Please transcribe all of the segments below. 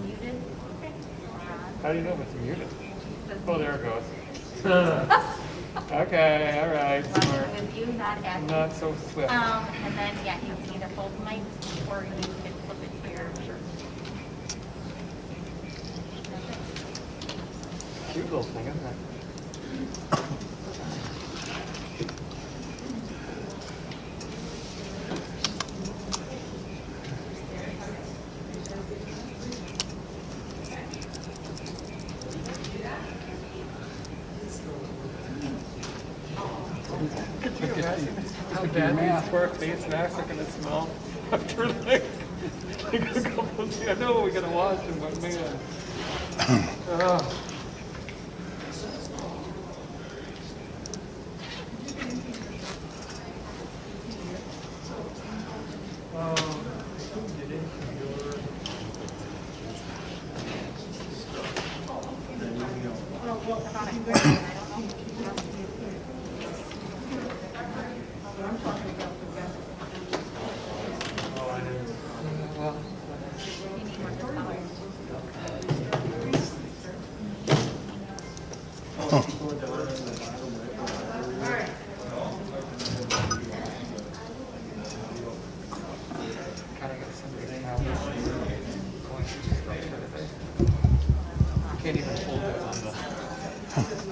muted. How do you know if it's muted? Oh, there it goes. Okay, all right. Well, with you, not at Not so swift. and then, yeah, you can either hold the mic or you can flip it to your shirt. Cute little thing, isn't it? How bad these poor face masks are gonna smell after like a couple of days. I know we gotta wash them, but man. Can't even hold it on the.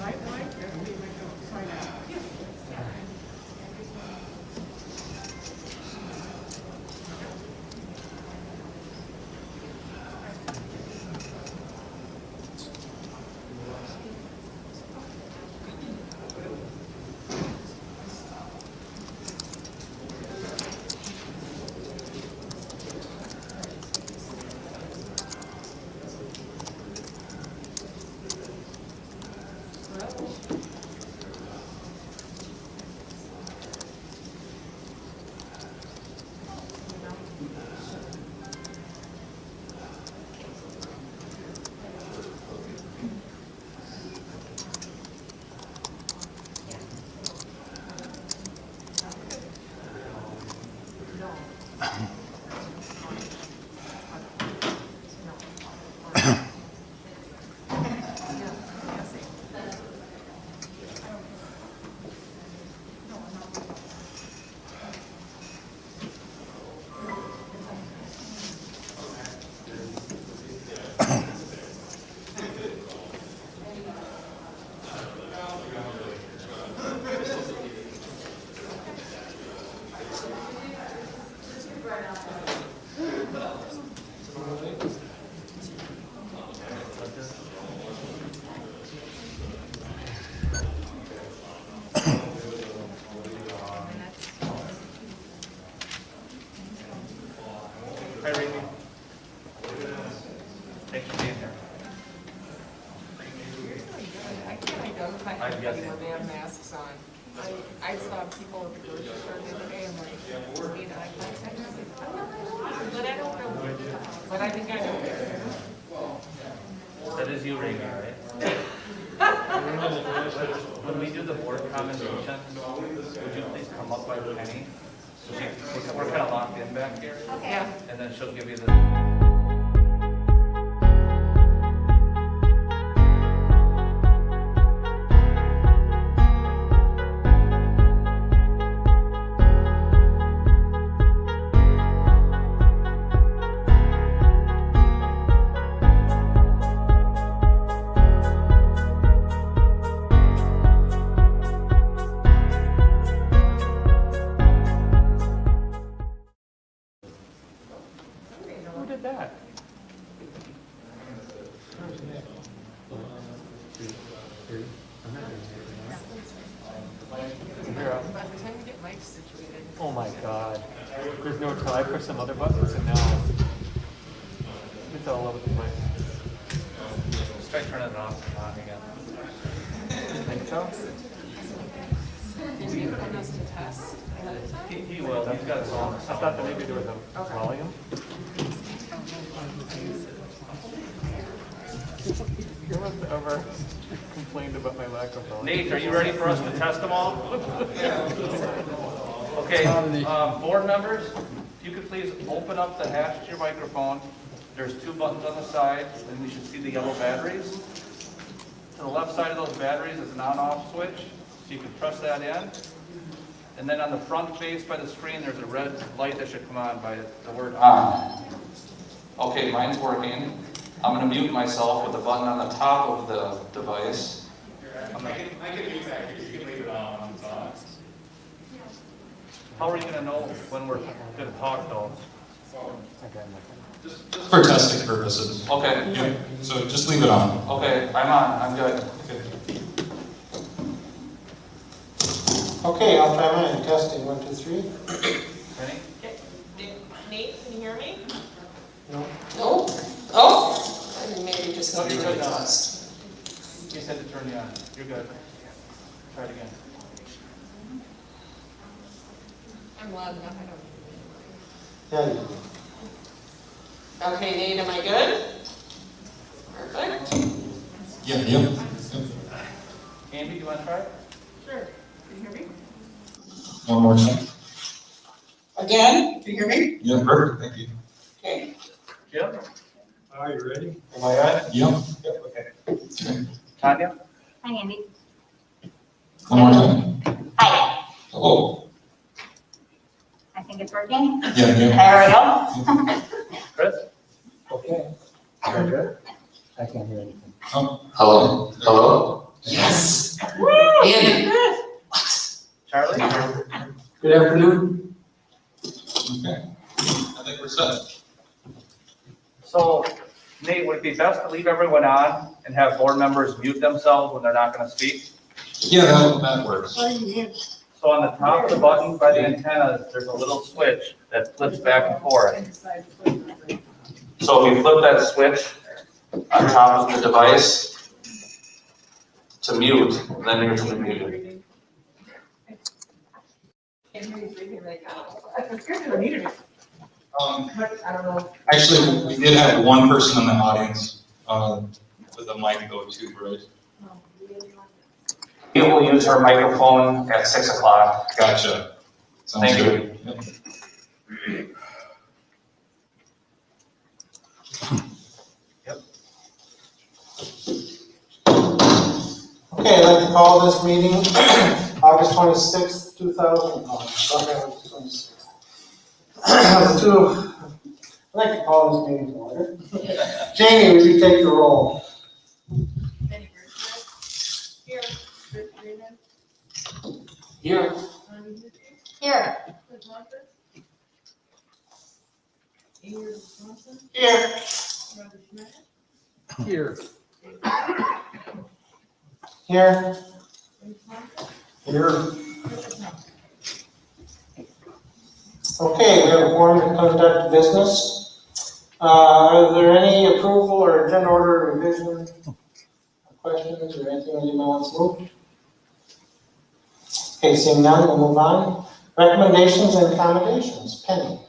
Hi, Rainy. Thanks for being here. I can't identify anybody when they have masks on. I saw people at the grocery store the other day, I'm like, you know, I but I don't know. But I think I know. That is you, Rainy, right? When we do the board commendation, would you please come up by Penny? We're kind of locked in back here. Okay. Yeah. And then she'll give you the... Who did that? Here, By the time you get Mike situated. oh my God. There's no try for some other buttons and now it's all over the place. Just try turning it off and on again. You think so? Did you want us to test ahead of time? He will, he's got his own. I thought that maybe there was a volume. Who has ever complained about my lack of volume? Nate, are you ready for us to test them all? Okay, board members, if you could please open up the hatch to your microphone there's two buttons on the side, and you should see the yellow batteries. To the left side of those batteries is an on-off switch, so you can press that in. And then on the front face by the screen, there's a red light that should come on by the word on. Okay, mine's working. I'm going to mute myself with the button on the top of the device. I can mute that here, you can leave it on when it's on. How are you going to know when we're going to talk though? Just for testing purposes. Okay. Yeah, so just leave it on. Okay, I'm on. I'm good. Okay, I'll try mine. Testing, 1, 2, 3. Ready? Nate, can you hear me? No. No? Oh, maybe just. No, you're good now. You said to turn you on. You're good. Try it again. I'm loud enough, I Yeah, you do. don't. Okay, Nate, am I good? Perfect. Yep. Andy, you want to try it? Sure. Can you hear me? One more time. Again, can you hear me? Yeah, perfect, thank you. Okay. Jim? Are you ready? Am I on? Yep. Yep, okay. Tanya? Hi, Andy. One more time. Hi. Hello. I think it's working. Yeah. There we go. Chris? Okay. Very good. I can't hear anything. Oh, Hello? Yes. Andy. Charlie? Good afternoon. okay. I think we're set. So, Nate, would it be best to leave everyone on and have board members mute themselves when they're not going to speak? Yeah, that works. So on the top of the button by the antennas, there's a little switch that flips back and forth. So if you flip that switch on top of the device to mute, then you're going to mute it. I don't know. Actually, we did have one person in the audience with a mic go too, right? We will use her microphone at 6 o'clock. Gotcha. Sounds Thank good. Yep. Okay, I'd like to call this meeting August 26th, 2000. August 26th. I'd like to call this meeting to order. Jamie, would you take the roll? Here. Here. Here. Here. Here. Here. Here. Okay, we have a forum to conduct business. Are there any approval or agenda order revision questions or anything anyone wants to move? Okay, seeing none, we'll move on. Recommendations and accommodations. Penny.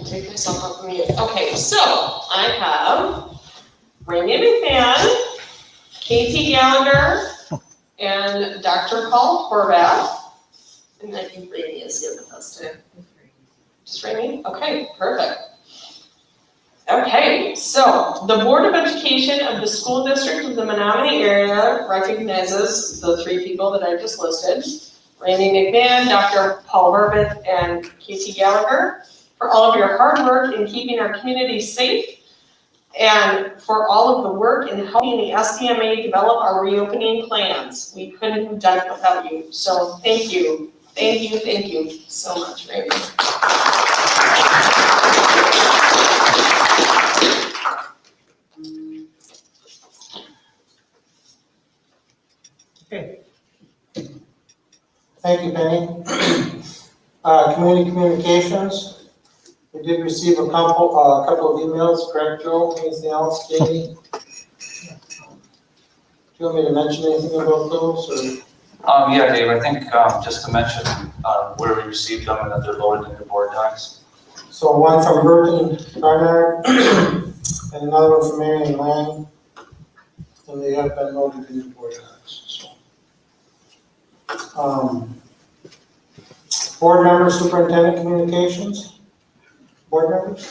Take myself off of mute. Okay, so I have Randy McMahon, Katie Gallagher, and Dr. Paul Horvath. And I think Randy is here with us today. Just Randy? Okay, perfect. Okay, so the Board of Education of the School District of the Menomonie area recognizes the three people that I just listed, Randy McMahon, Dr. Paul Horvath, and Katie Gallagher, for all of your hard work in keeping our community safe and for all of the work in helping the SDMA develop our reopening plans. We couldn't have done it without you, so thank you. Thank you so much, Randy. Okay. Thank you, Penny. Community communications. We did receive a couple of emails, correct, Joe? Anything else, Jamie? Do you want me to mention anything about those, or? Yeah, Dave, I think just to mention where we received them and that they're loaded into board docs. So one from Burton Barnard and another one from Marion Lang, and they have been loaded into board docs. So. Board member superintendent communications. Board members?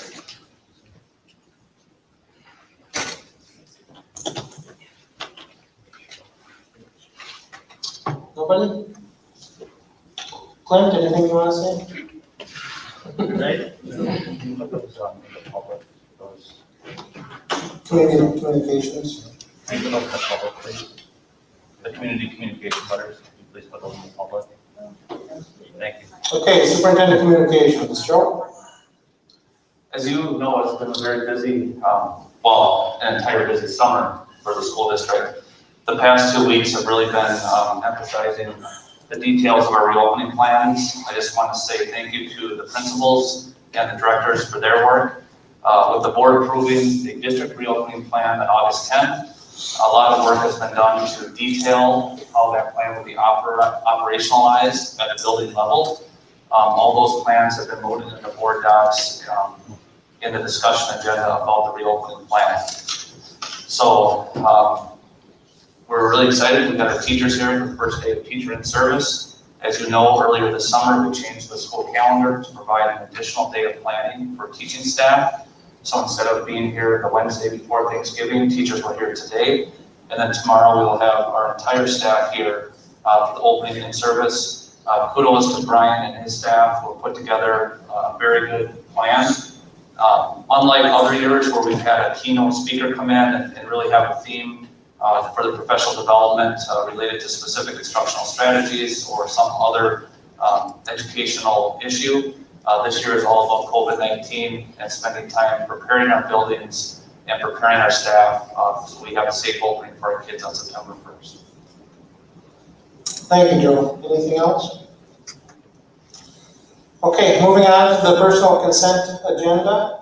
Nobody? Clint, anything you want to say? Communications. The community communication letters, can you please put those in the public? Thank you. Okay, Superintendent Communications, Joe? As you know, it's been a very busy, well, an entire busy summer for the school district. The past 2 weeks have really been emphasizing the details of our reopening plans. I just want to say thank you to the principals and the directors for their work. With the board approving the district reopening plan on August 10th, a lot of work has been done to detail how that plan will be operationalized at the building level. All those plans have been loaded in the board docs in the discussion agenda about the reopening plan. So we're really excited. We've got our teachers here for the first day of teacher in service. As you know, earlier this summer, we changed the school calendar to provide an additional day of planning for teaching staff. So instead of being here the Wednesday before Thanksgiving, teachers were here today. And then tomorrow we will have our entire staff here for the opening in service. Kudos to Brian and his staff who put together a very good plan. Unlike other years where we've had a keynote speaker come in and really have a theme for the professional development related to specific instructional strategies or some other educational issue. This year is all about COVID-19 and spending time preparing our buildings and preparing our staff so we have a safe opening for our kids on September 1st. Thank you, Joe. Anything else? Okay, moving on to the personal consent agenda.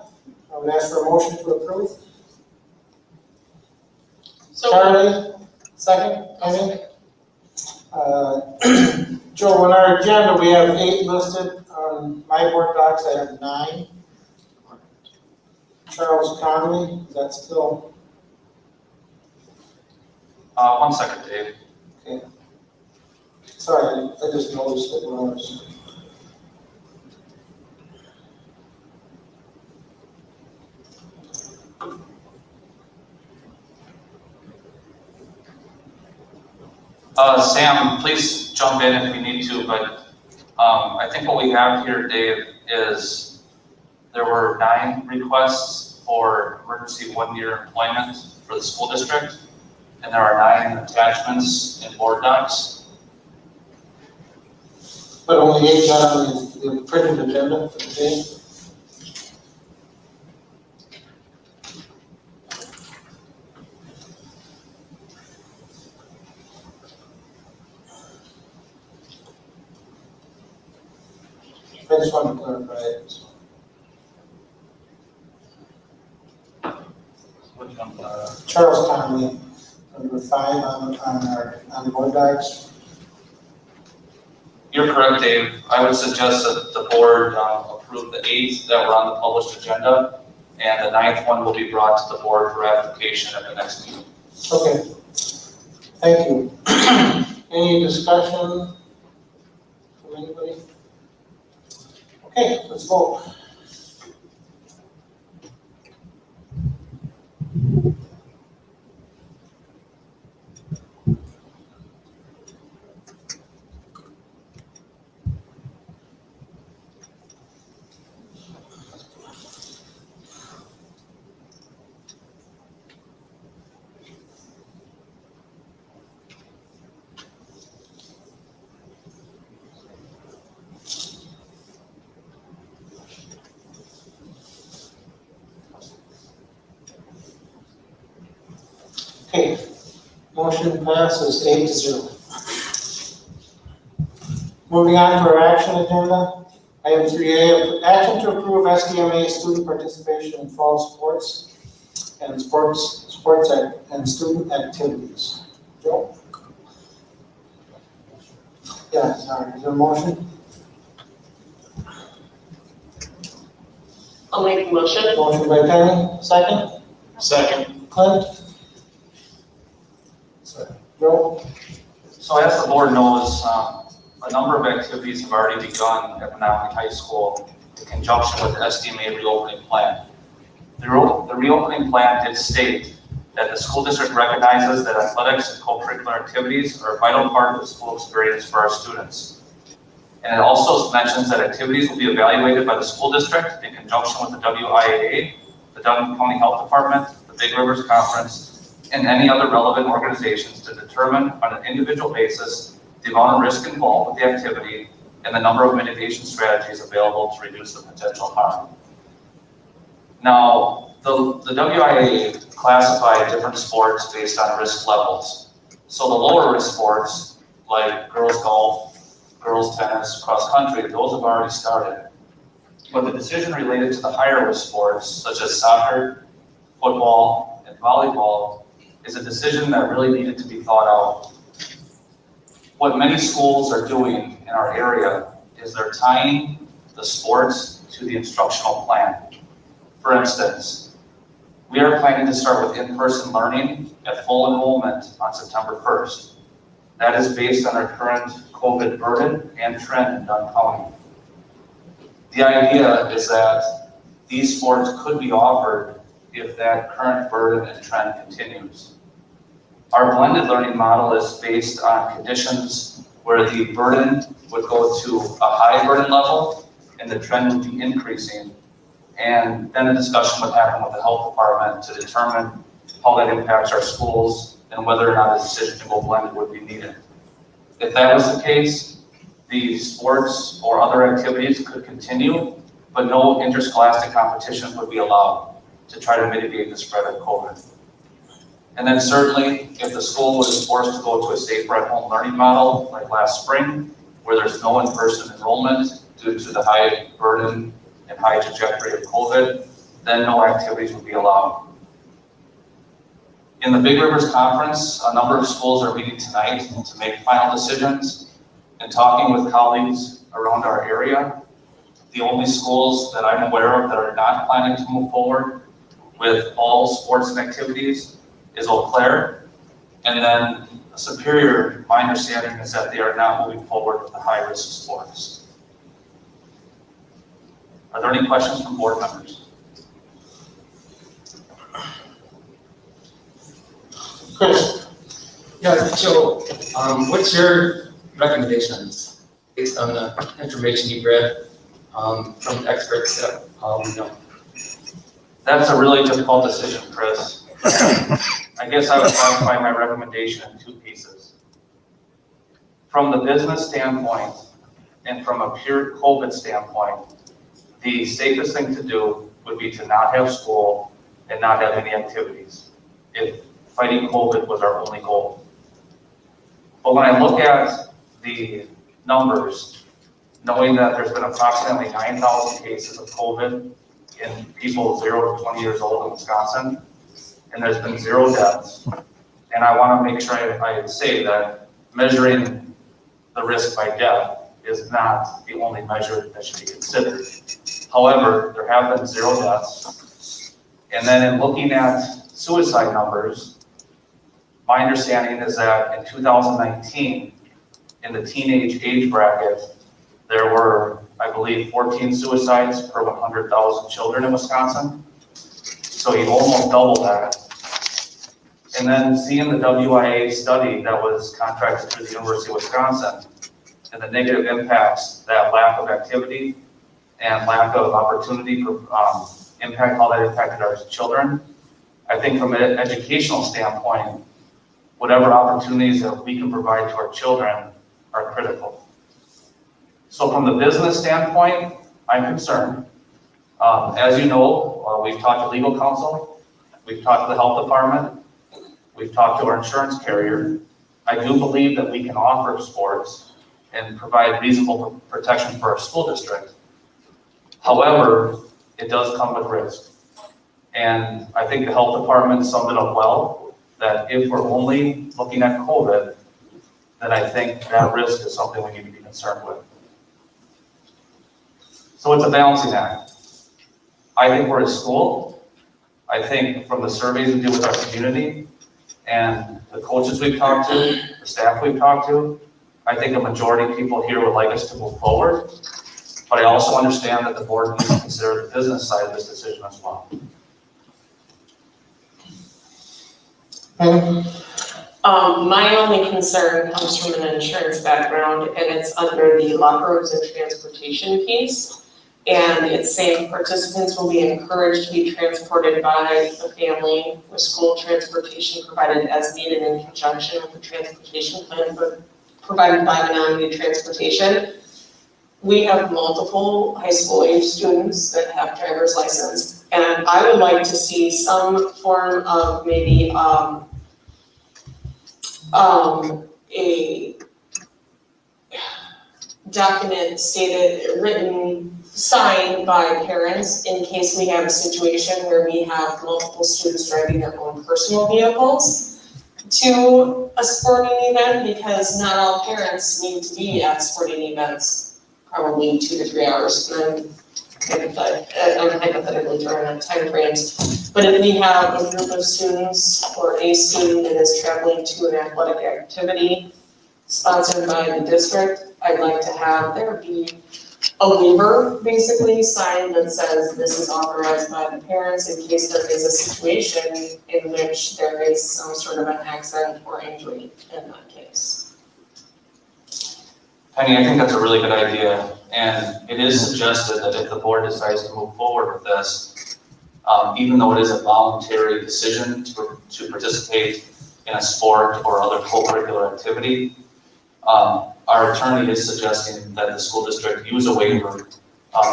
I would ask for a motion to approve. Charlie, second, Amy? Joe, on our agenda, we have 8 listed. On my board docs, I have 9. Charles Conley, is that still? 1 second, Dave. Okay. Sorry, I just noticed it when I was. Sam, please jump in if you need to, but I think what we have here, Dave, is there were 9 requests for emergency 1-year employment for the school district, and there are 9 attachments in board docs. But only 8 got on the printed agenda for today. I just wanted to clarify it. Which one? Charles Conley, number 5 on the board docs. You're correct, Dave. I would suggest that the board approve the 8 that were on the published agenda, and the 9th one will be brought to the board for ratification at the next meeting. Okay. Thank you. Any discussion from anybody? Okay, let's vote. Okay, motion passes 8-0. Moving on to our action agenda. Item 3A, action to approve SDMA student participation in fall sports and student activities. Joe? Yeah, sorry, is there a motion? I'll make a motion. Motion by Penny, second? Second. Clint? Joe? So as the board knows, a number of activities have already begun at Menomonie High School in conjunction with the SDMA reopening plan. The reopening plan did state that the school district recognizes that athletics and co-curricular activities are a vital part of the school experience for our students. And it also mentions that activities will be evaluated by the school district in conjunction with the WIAA, the Duncan County Health Department, the Big Rivers Conference, and any other relevant organizations to determine on an individual basis the amount of risk involved with the activity and the number of mitigation strategies available to reduce the potential harm. Now, the WIAA classified different sports based on risk levels. So the lower risk sports, like girls golf, girls tennis, cross country, those have already started. But the decision related to the higher risk sports, such as soccer, football, and volleyball, is a decision that really needed to be thought out. What many schools are doing in our area is they're tying the sports to the instructional plan. For instance, we are planning to start with in-person learning at full enrollment on September 1st. That is based on our current COVID burden and trend in Dunn County. The idea is that these sports could be offered if that current burden and trend continues. Our blended learning model is based on conditions where the burden would go to a high burden level and the trend would be increasing. And then a discussion would happen with the health department to determine how that impacts our schools and whether or not a decision to go blended would be needed. If that was the case, the sports or other activities could continue, but no interscholastic competition would be allowed to try to mitigate the spread of COVID. And then certainly, if the school was forced to go to a safer at-home learning model like last spring, where there's no in-person enrollment due to the high burden and high trajectory of COVID, then no activities would be allowed. In the Big Rivers Conference, a number of schools are meeting tonight to make final decisions. And talking with colleagues around our area, the only schools that I'm aware of that are not planning to move forward with all sports and activities is Eau Claire. And then Superior, my understanding is that they are not moving forward with the high-risk sports. Are there any questions from board members? Chris? Yeah, so, what's your recommendations based on the information you've read, from experts that, know? That's a really difficult decision, Chris. I guess I would classify my recommendation in two pieces. From the business standpoint and from a pure COVID standpoint, the safest thing to do would be to not have school and not have any activities if fighting COVID was our only goal. But when I look at the numbers, knowing that there's been approximately 9,000 cases of COVID in people 0 to 20 years old in Wisconsin, and there's been 0 deaths. And I want to make sure I say that measuring the risk by death is not the only measure that should be considered. However, there have been 0 deaths. And then in looking at suicide numbers, my understanding is that in 2019, in the teenage age bracket, there were, I believe, 14 suicides per 100,000 children in Wisconsin. So you almost double that. And then seeing the WIA study that was contracted through the University of Wisconsin and the negative impacts that lack of activity and lack of opportunity for impact, how that impacted our children. I think from an educational standpoint, whatever opportunities that we can provide to our children are critical. So from the business standpoint, I'm concerned. As you know, we've talked to legal counsel, we've talked to the health department, we've talked to our insurance carrier. I do believe that we can offer sports and provide reasonable protection for our school district. However, it does come with risk. And I think the health department summed it up well, that if we're only looking at COVID, then I think that risk is something we need to be concerned with. So it's a balancing act. I think we're at school. I think from the surveys we do with our community and the coaches we've talked to, the staff we've talked to, I think a majority of people here would like us to move forward. But I also understand that the board needs to consider the business side of this decision as well. And My only concern comes from an insurance background, and it's under the locker rooms and transportation piece. And it's saying participants will be encouraged to be transported by the family with school transportation provided as needed in conjunction with the transportation plan provided by Menomonie Transportation. We have multiple high school age students that have driver's license, and I would like to see some form of maybe, a document stated, written, signed by parents in case we have a situation where we have multiple students driving their own personal vehicles to a sporting event, because not all parents need to be at sporting events probably 2 to 3 hours. And I'm hypothetically throwing out timeframes. But if we have a group of students or a student that is traveling to an athletic activity sponsored by the district, I'd like to have there be a waiver basically signed that says this is authorized by the parents in case there is a situation in which there is some sort of an accident or injury in that case. Penny, I think that's a really good idea, and it is suggested that if the board decides to move forward with this, even though it is a voluntary decision to participate in a sport or other co-curricular activity, our attorney is suggesting that the school district use a waiver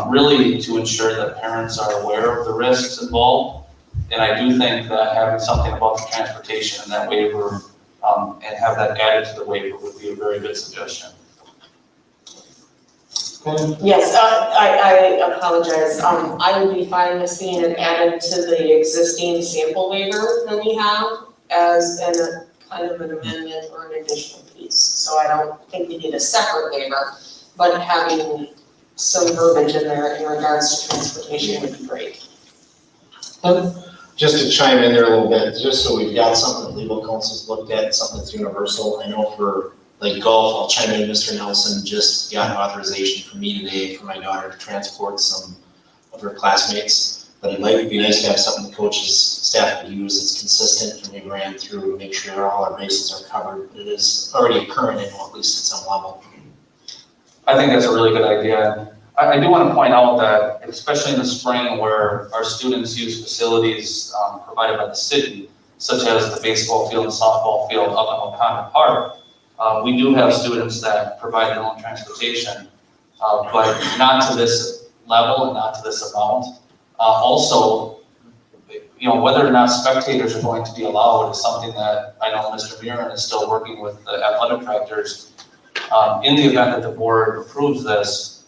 really to ensure that parents are aware of the risks involved. And I do think that having something about the transportation in that waiver and have that added to the waiver would be a very good suggestion. Yes, I apologize. I would be fine with seeing it added to the existing sample waiver that we have as a kind of an amendment or an additional piece. So I don't think we need a separate waiver, but having some verbiage in there in regards to transportation would be great. just to chime in there a little bit, just so we've got something that legal counsel's looked at, something that's universal. I know for like golf, I'll chime in, Mr. Nelson just got authorization from me today for my daughter to transport some of her classmates. But it might be nice to have something the coaches, staff could use that's consistent, and we ran through to make sure all our bases are covered. It is already occurring, and at least at some level. I think that's a really good idea. I do want to point out that, especially in the spring where our students use facilities provided by the city, such as the baseball field and softball field up in Wakanda Park, we do have students that provide their own transportation, but not to this level and not to this amount. Also, you know, whether or not spectators are going to be allowed is something that I know Mr. Murin is still working with the athletic directors. In the event that the board approves this,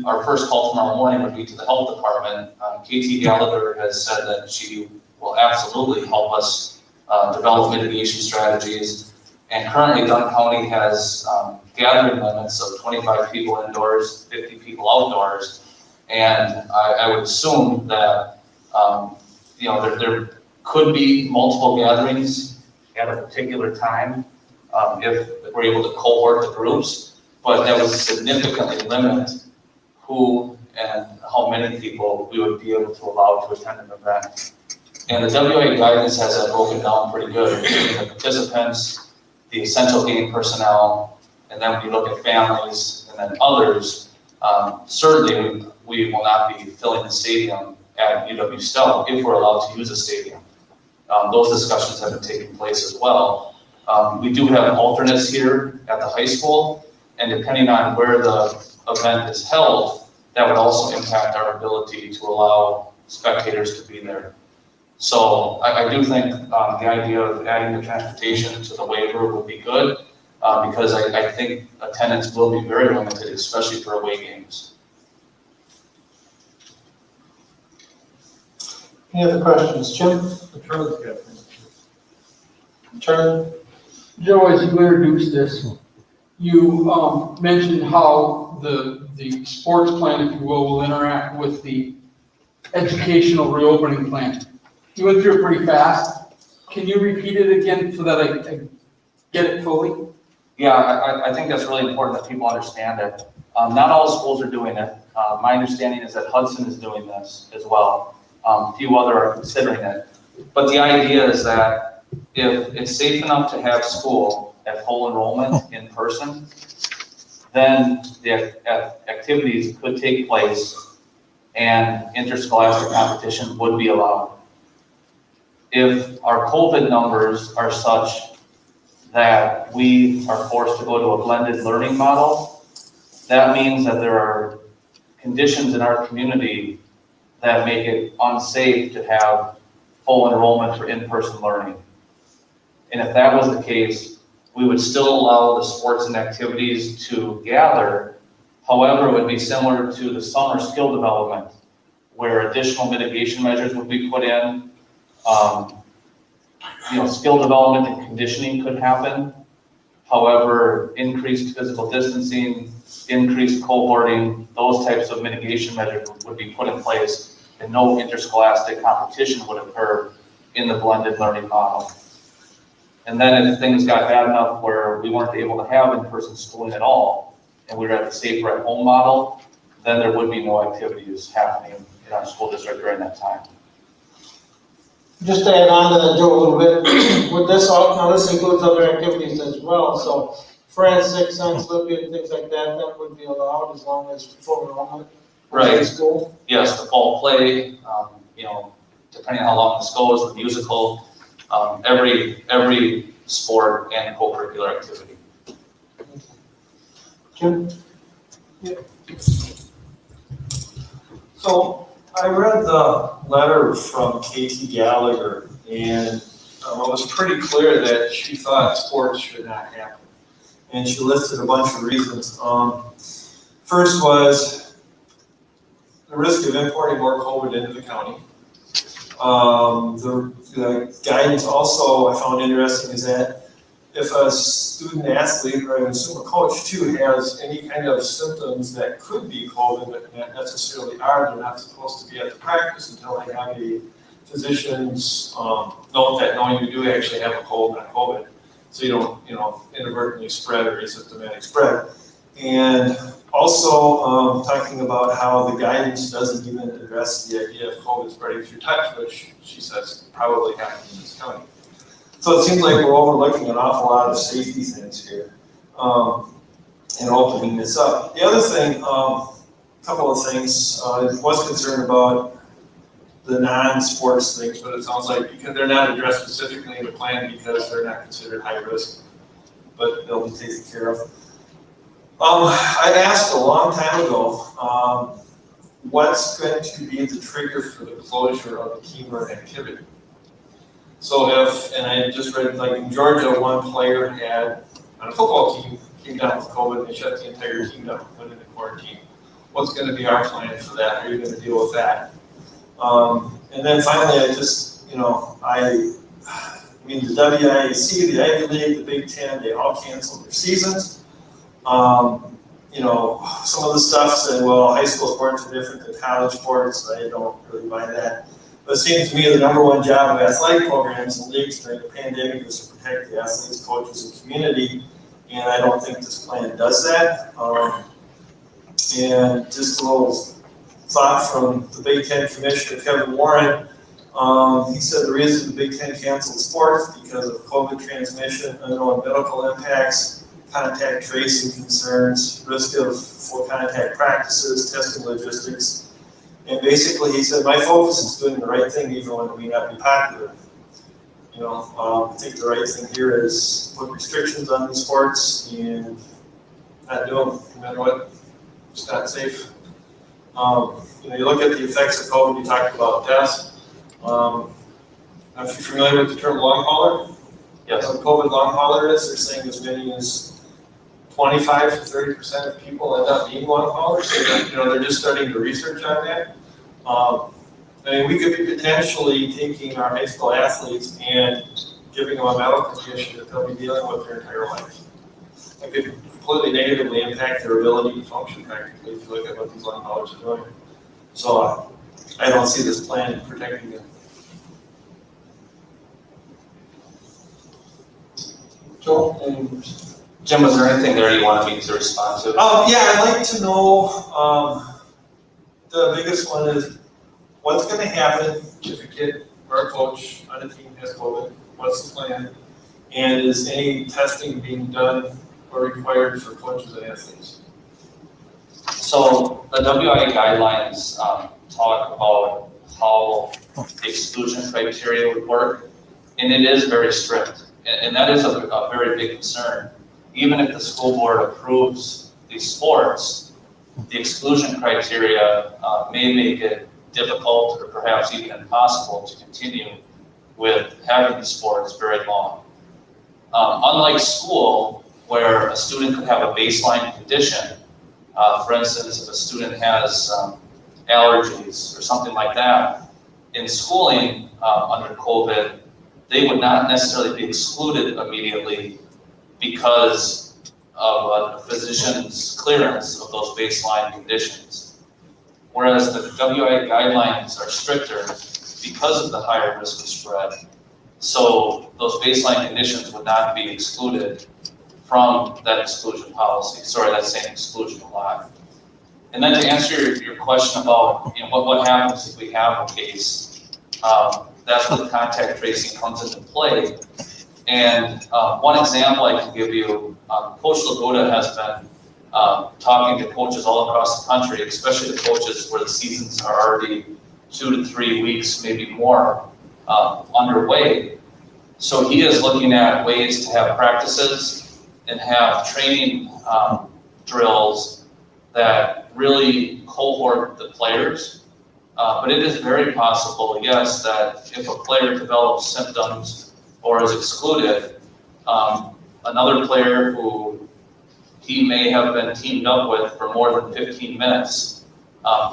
our first call tomorrow morning would be to the health department. KT Gallagher has said that she will absolutely help us develop mitigation strategies. And currently Dunn County has gathering limits of 25 people indoors, 50 people outdoors. And I would assume that, you know, there could be multiple gatherings at a particular time if we're able to cohort the groups, but that would significantly limit who and how many people we would be able to allow to attend an event. And the WA guidance has that broken down pretty good between the participants, the essential game personnel, and then when you look at families and then others, certainly we will not be filling the stadium at UW-Stell if we're allowed to use the stadium. Those discussions have been taking place as well. We do have alternates here at the high school, and depending on where the event is held, that would also impact our ability to allow spectators to be there. So I do think the idea of adding the transportation to the waiver would be good because I think attendance will be very limited, especially for away games. Any other questions, Jim? Charlie's got Charlie? Joe, as you introduced this, you mentioned how the sports plan, if you will interact with the educational reopening plan. You went through it pretty fast. Can you repeat it again so that I get it fully? Yeah, I think that's really important that people understand it. Not all schools are doing it. My understanding is that Hudson is doing this as well. A few other are considering it. But the idea is that if it's safe enough to have school at full enrollment in person, then the activities could take place and interscholastic competition would be allowed. If our COVID numbers are such that we are forced to go to a blended learning model, that means that there are conditions in our community that make it unsafe to have full enrollment for in-person learning. And if that was the case, we would still allow the sports and activities to gather. However, it would be similar to the summer skill development, where additional mitigation measures would be put in. Skill development and conditioning could happen. However, increased physical distancing, increased cohorting, those types of mitigation measures would be put in place, and no interscholastic competition would occur in the blended learning model. And then if things got bad enough where we weren't able to have in-person schooling at all, and we were at the safer at home model, then there would be no activities happening in our school district during that time. Just to add on to that, Joe, a little bit, with this, now this includes other activities as well, so forensics, science, Olympiad, things like that, that would be allowed as long as full enrollment. Right. In school. Yes, the fall play, depending on how long this goes, the musical, every sport and co-curricular activity. Jim? So I read the letter from Katie Gallagher, and it was pretty clear that she thought sports should not happen. And she listed a bunch of reasons. First was the risk of importing more COVID into the county. The guidance also I found interesting is that if a student athlete or I assume a coach too has any kind of symptoms that could be COVID but not necessarily are, they're not supposed to be at the practice until they have a physician's note that knowing you do actually have a cold, not COVID. So you don't, inadvertently spread or asymptomatic spread. And also talking about how the guidance doesn't even address the idea of COVID spreading through touch, which she says probably happens in this county. So it seems like we're overlooking an awful lot of safety things here and opening this up. The other thing, a couple of things, I was concerned about the non-sports things, but it sounds like because they're not addressed specifically in the plan because they're not considered high risk, but they'll be taken care of. I asked a long time ago, what's going to be the trigger for the closure of a team or an activity? So if, and I just read, like in Georgia, one player had, on a football team, came down with COVID and they shut the entire team down, put into quarantine. What's going to be our plan for that? How are you going to deal with that? And then finally, I just, I mean, the WIAC, the Ivy League, the Big Ten, they all canceled their seasons. Some of the stuff said, well, high school sports are different than college sports. I don't really buy that. But it seems to me the number one job of athletic programs and leagues during the pandemic is to protect the athletes, coaches, and community. And I don't think this plan does that. And just a little thought from the Big Ten Commissioner, Kevin Warren. He said the reason the Big Ten canceled sports because of COVID transmission, unknown medical impacts, contact tracing concerns, risk of full contact practices, testing logistics. And basically he said, my focus is doing the right thing even when it may not be popular. I think the right thing here is put restrictions on these sports and not do them, no matter what. It's not safe. You look at the effects of COVID, you talked about deaths. If you're familiar with the term long hauler, Yes. what COVID long hauler is, they're saying as many as 25 to 30% of people end up being long haulers. So they're just starting to research on that. We could be potentially taking our high school athletes and giving them a medical condition that they'll be dealing with their entire life. It could completely negatively impact their ability to function practically if you look at what these long haulers are doing. So I don't see this plan protecting them. Joe? Jim, was there anything there you wanted me to respond to? Yeah, I'd like to know, the biggest one is, what's gonna happen if a kid or a coach on a team has COVID? What's the plan? And is any testing being done or required for coaches and athletes? So the WIA guidelines talk about how the exclusion criteria would work, and it is very strict. And that is a very big concern. Even if the school board approves these sports, the exclusion criteria may make it difficult or perhaps even impossible to continue with having these sports very long. Unlike school, where a student could have a baseline condition, for instance, if a student has allergies or something like that, in schooling under COVID, they would not necessarily be excluded immediately because of a physician's clearance of those baseline conditions. Whereas the WIA guidelines are stricter because of the higher risk of spread. So those baseline conditions would not be excluded from that exclusion policy, that same exclusion lot. And then to answer your question about what happens if we have a case, that's where the contact tracing comes into play. And one example I can give you, Coach Lagoda has been talking to coaches all across the country, especially the coaches where the seasons are already 2 to 3 weeks, maybe more, underway. So he is looking at ways to have practices and have training drills that really cohort the players. But it is very possible, yes, that if a player develops symptoms or is excluded, another player who he may have been teamed up with for more than 15 minutes,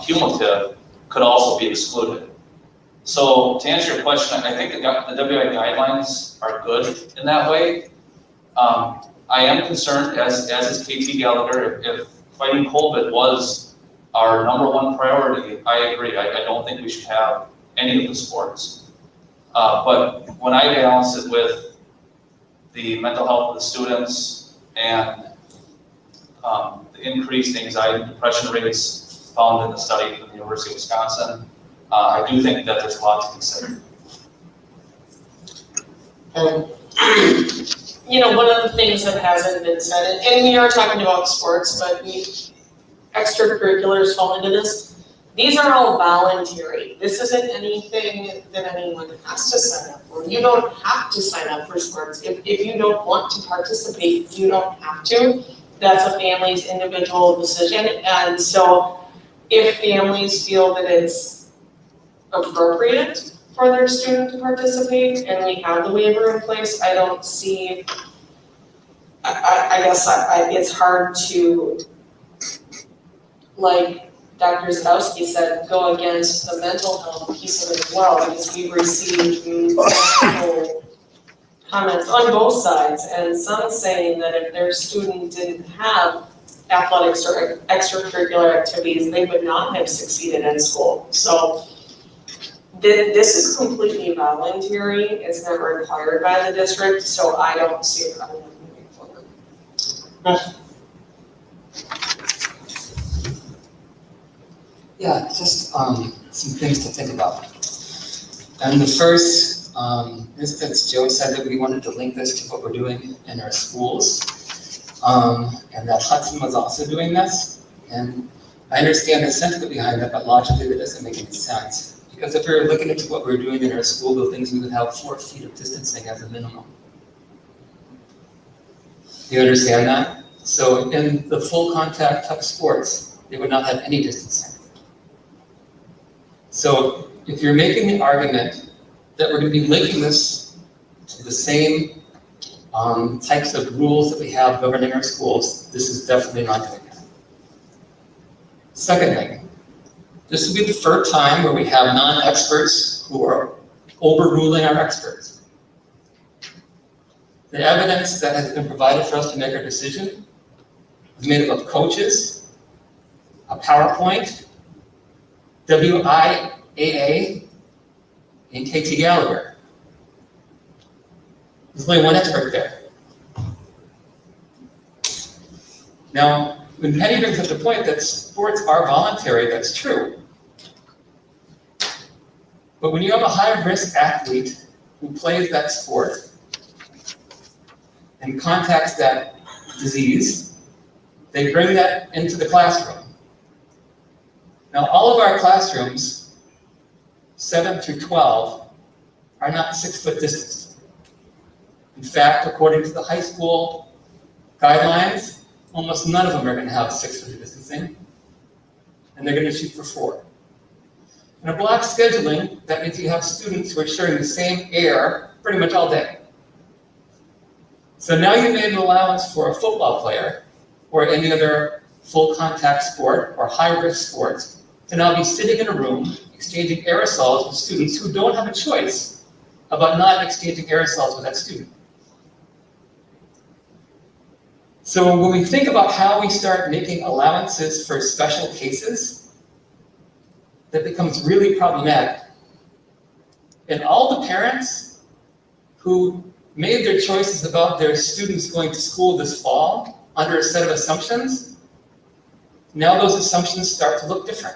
cumulative, could also be excluded. So to answer your question, I think the WI guidelines are good in that way. I am concerned, as is KT Gallagher, if fighting COVID was our #1 priority, I agree. I don't think we should have any of the sports. But when I balance it with the mental health of the students and the increased anxiety and depression rates found in the study from the University of Wisconsin, I do think that there's a lot to consider. One of the things that hasn't been said, and we are talking about sports, but extracurriculars fall into this. These are all voluntary. This isn't anything that anyone has to sign up for. You don't have to sign up for sports. If you don't want to participate, you don't have to. That's a family's individual decision. And so if families feel that it's appropriate for their student to participate and we have the waiver in place, I don't see, I guess it's hard to, like Dr. Zadowski said, go against the mental health piece of it as well, because we've received multiple comments on both sides, and some saying that if their student didn't have athletics or extracurricular activities, they would not have succeeded in school. So this is completely voluntary. It's not required by the district, so I don't see a problem moving forward. Yeah, just some things to think about. And the first instance, Joe said that we wanted to link this to what we're doing in our schools, and that Hudson was also doing this. And I understand the sentiment behind that, but logically that doesn't make any sense. Because if we're looking into what we're doing in our school buildings, we would have 4 feet of distancing as a minimum. Do you understand that? So in the full contact type sports, they would not have any distancing. So if you're making the argument that we're going to be linking this to the same types of rules that we have governing our schools, this is definitely not going to happen. Secondly, this will be the first time where we have non-experts who are overruling our experts. The evidence that has been provided for us to make our decision is made up of coaches, a PowerPoint, WIAA, and KT Gallagher. There's only one expert there. Now, when Penny brings up the point that sports are voluntary, that's true. But when you have a high-risk athlete who plays that sport and contacts that disease, they bring that into the classroom. Now, all of our classrooms, 7 through 12, are not 6-foot distance. In fact, according to the high school guidelines, almost none of them are going to have 6-foot distancing, and they're going to shoot for 4. In a block scheduling, that means you have students who are sharing the same air pretty much all day. So now you made an allowance for a football player or any other full contact sport or high risk sports to now be sitting in a room exchanging aerosols with students who don't have a choice about not exchanging aerosols with that student. So when we think about how we start making allowances for special cases, that becomes really problematic. And all the parents who made their choices about their students going to school this fall under a set of assumptions, now those assumptions start to look different.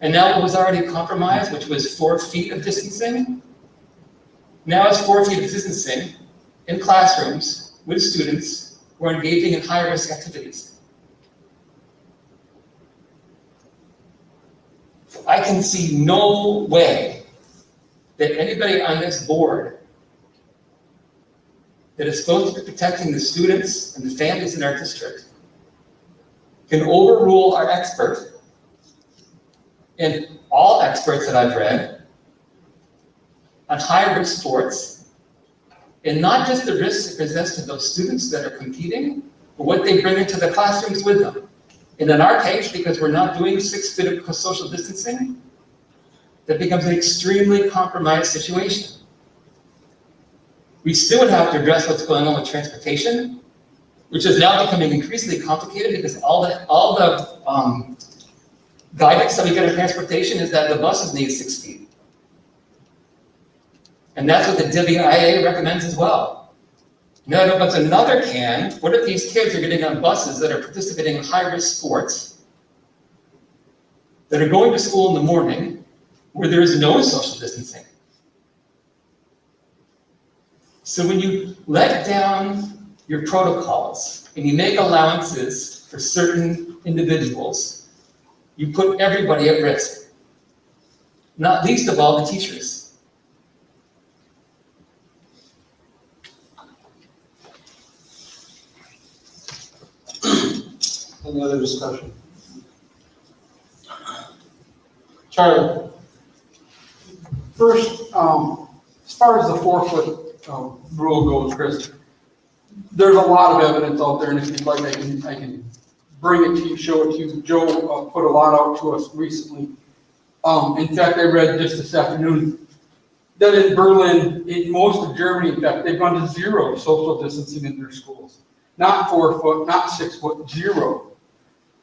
And now what was already compromised, which was 4 feet of distancing, now it's 4 feet of distancing in classrooms with students who are engaging in high-risk activities. I can see no way that anybody on this board that is supposed to be protecting the students and the families in our district can overrule our expert and all experts that I've read on high-risk sports, and not just the risks it presents to those students that are competing, but what they bring into the classrooms with them. And in our case, because we're not doing 6 feet of social distancing, that becomes an extremely compromised situation. We still would have to address what's going on with transportation, which is now becoming increasingly complicated because all the guidance that we get in transportation is that the buses need 6 feet. And that's what the WIA recommends as well. Now, what's another can, what if these kids are getting on buses that are participating in high-risk sports, that are going to school in the morning, where there is no social distancing? So when you let down your protocols and you make allowances for certain individuals, you put everybody at risk, not least of all the teachers. Any other discussion? Charlie? First, as far as the 4-foot rule goes, Chris, there's a lot of evidence out there, and if you'd like, I can bring it to you, show it to you. Joe put a lot out to us recently. In fact, I read just this afternoon that in Berlin, in most of Germany, in fact, they've gone to 0 social distancing in their schools. Not 4 foot, not 6 foot, 0.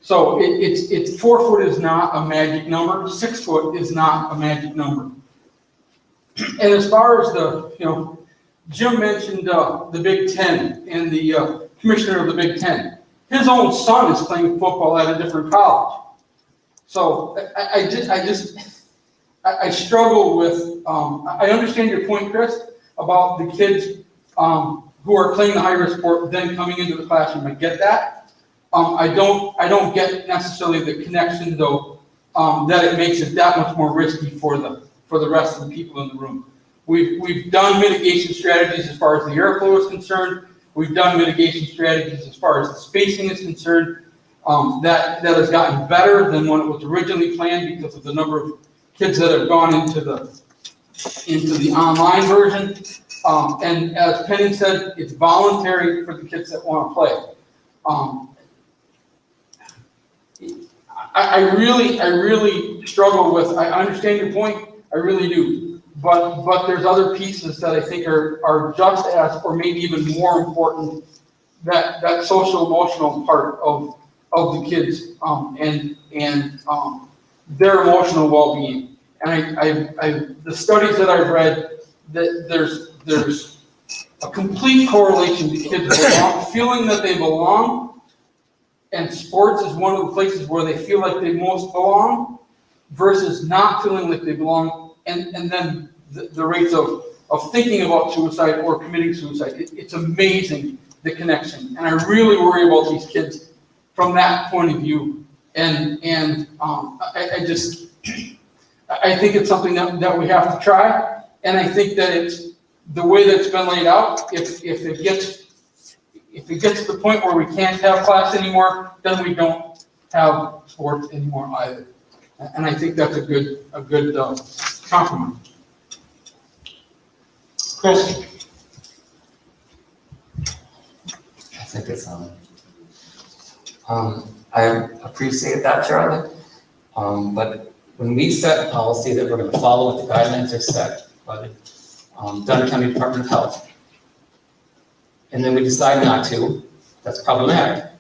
So it's 4 foot is not a magic number. 6 foot is not a magic number. And as far as the, Jim mentioned the Big Ten and the commissioner of the Big Ten. His own son is playing football at a different college. So I struggle with, I understand your point, Chris, about the kids who are playing the high-risk sport then coming into the classroom. I get that. I don't get necessarily the connection though, that it makes it that much more risky for the rest of the people in the room. We've done mitigation strategies as far as the airflow is concerned. We've done mitigation strategies as far as the spacing is concerned. That has gotten better than when it was originally planned because of the number of kids that have gone into the online version. And as Penny said, it's voluntary for the kids that want to play. I really struggle with, I understand your point, I really do. But there's other pieces that I think are just as, or maybe even more important, that social emotional part of the kids and their emotional well-being. And the studies that I've read, that there's a complete correlation to kids feeling that they belong, and sports is one of the places where they feel like they most belong, versus not feeling like they belong, and then the rates of thinking about suicide or committing suicide. It's amazing, the connection, and I really worry about these kids from that point of view. And I think it's something that we have to try, and I think that it's the way that's been laid out. If it gets to the point where we can't have class anymore, then we don't have sports anymore either. And I think that's a good compromise. Chris? I think it's, I appreciate that, Charlie. But when we set a policy that we're going to follow what the guidelines are set by the Dunn County Department of Health, and then we decide not to, that's problematic.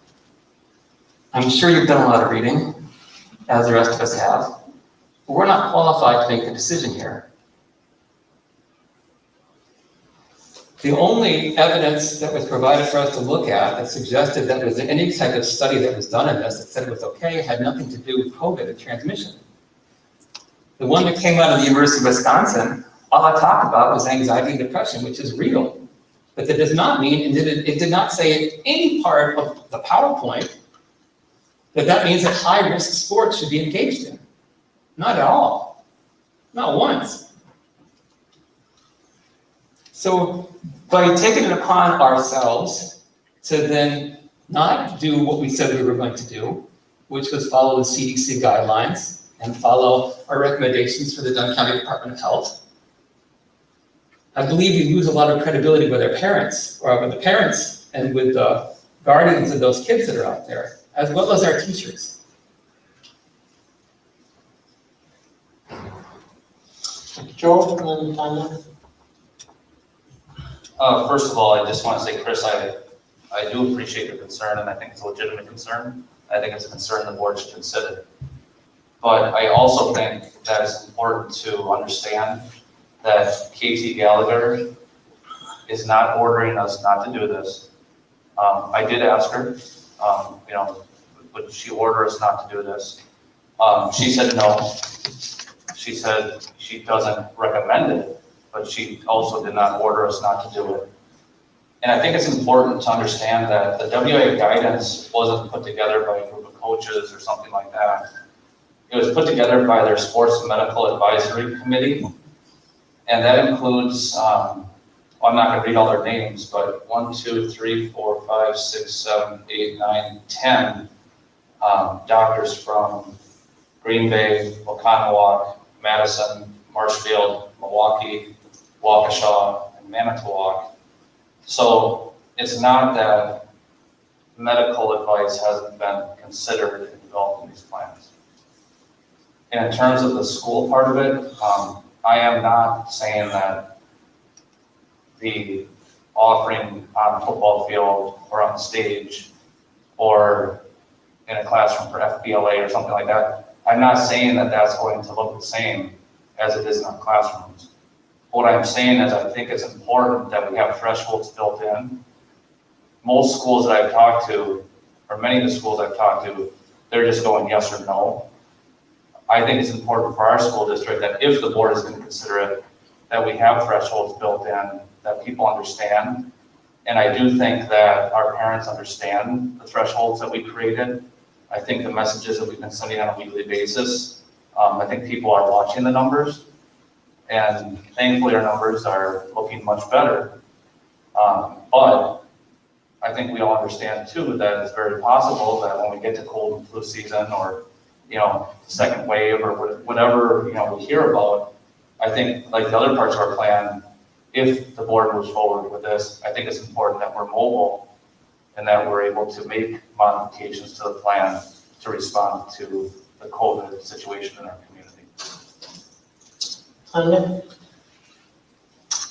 I'm sure you've done a lot of reading, as the rest of us have, but we're not qualified to make the decision here. The only evidence that was provided for us to look at that suggested that there was any type of study that was done in this that said it was okay had nothing to do with COVID and transmission. The one that came out of the University of Wisconsin, all I talked about was anxiety and depression, which is real. But that does not mean, and it did not say in any part of the PowerPoint that means that high-risk sports should be engaged in. Not at all. Not once. So by taking it upon ourselves to then not do what we said we were going to do, which was follow the CDC guidelines and follow our recommendations for the Dunn County Department of Health, I believe you lose a lot of credibility with our parents, or with the parents and with the guardians of those kids that are out there, as well as our teachers. Joe, and then Tanya? First of all, I just want to say, Chris, I do appreciate your concern, and I think it's a legitimate concern. I think it's a concern the board should consider. But I also think that it's important to understand that KT Gallagher is not ordering us not to do this. I did ask her, would she order us not to do this? She said no. She said she doesn't recommend it, but she also did not order us not to do it. And I think it's important to understand that the WA guidance wasn't put together by a group of coaches or something like that. It was put together by their Sports Medical Advisory Committee. And that includes, I'm not going to read all their names, but 1, 2, 3, 4, 5, 6, 7, 8, 9, 10 doctors from Green Bay, Oconomowoc, Madison, Marshfield, Milwaukee, Waukesha, and Manitowoc. So it's not that medical advice hasn't been considered in developing these plans. And in terms of the school part of it, I am not saying that the offering on a football field or on the stage or in a classroom for FBLA or something like that, I'm not saying that that's going to look the same as it is in our classrooms. What I'm saying is I think it's important that we have thresholds built in. Most schools that I've talked to, or many of the schools I've talked to, they're just going yes or no. I think it's important for our school district that if the board is going to consider it, that we have thresholds built in, that people understand. And I do think that our parents understand the thresholds that we created. I think the messages that we've been sending on a weekly basis, I think people are watching the numbers. And thankfully our numbers are looking much better. But I think we all understand too that it's very possible that when we get to cold and flu season or second wave or whatever, we hear about, I think like the other parts of our plan, if the board moves forward with this, I think it's important that we're mobile and that we're able to make modifications to the plan to respond to the COVID situation in our community. Tanya?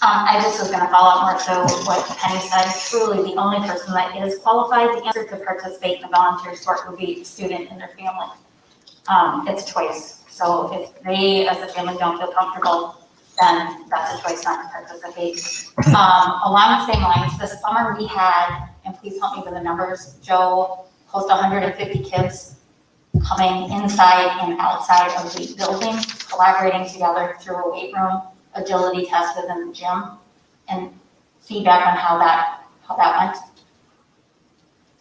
I just was going to follow up more so what Penny said. Truly, the only person that is qualified to answer to participate in a volunteer sport would be a student and their family. It's a choice. So if they, as a family, don't feel comfortable then that's a choice not to participate. Along the same lines, this summer we had, and please help me with the numbers, Joe, close to 150 kids coming inside and outside of the building, collaborating together through a weight room, agility test within the gym, and feedback on how that went.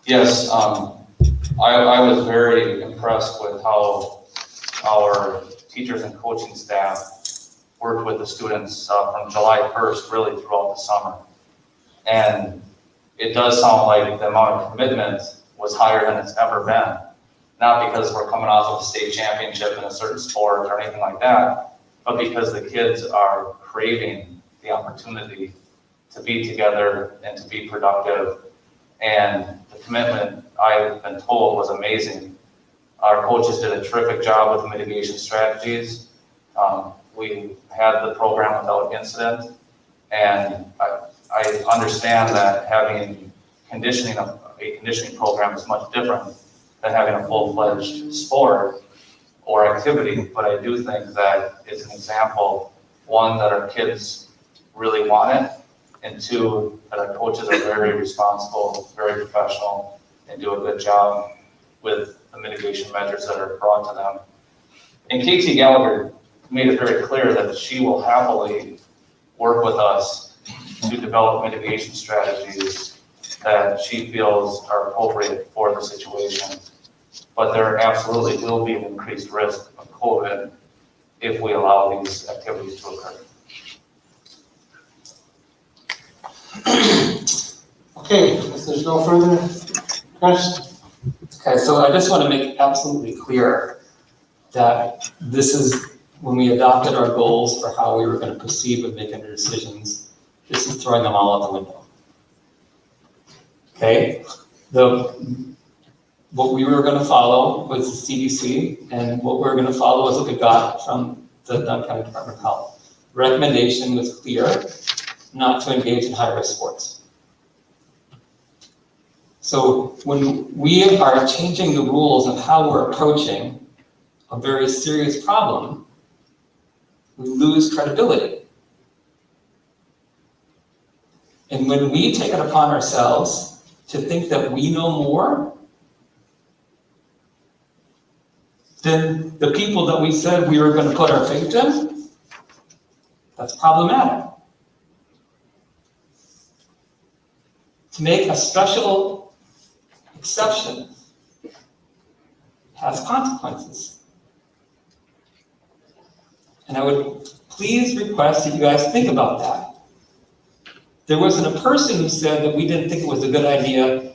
Yes, I was very impressed with how our teachers and coaching staff worked with the students from July 1st really throughout the summer. And it does sound like the amount of commitment was higher than it's ever been. Not because we're coming off of a state championship in a certain sport or anything like that, but because the kids are craving the opportunity to be together and to be productive. And the commitment, I've been told, was amazing. Our coaches did a terrific job with the mitigation strategies. We had the program without incident, and I understand that having a conditioning program is much different than having a full-fledged sport or activity, but I do think that it's an example, one, that our kids really want it, and two, that our coaches are very responsible, very professional, and do a good job with the mitigation measures that are brought to them. And KT Gallagher made it very clear that she will happily work with us to develop mitigation strategies that she feels are appropriate for the situation. But there absolutely will be an increased risk of COVID if we allow these activities to occur. Okay, if there's no further questions, Okay, so I just want to make absolutely clear that this is, when we adopted our goals for how we were going to proceed with making our decisions, this is throwing them all out the window. Okay, what we were going to follow was the CDC, and what we were going to follow is what we got from the Dunn County Department of Health. The recommendation was clear, not to engage in high-risk sports. So when we are changing the rules of how we're approaching a very serious problem, we lose credibility. And when we take it upon ourselves to think that we know more than the people that we said we were going to put our faith in, that's problematic. To make a special exception has consequences. And I would please request that you guys think about that. There wasn't a person who said that we didn't think it was a good idea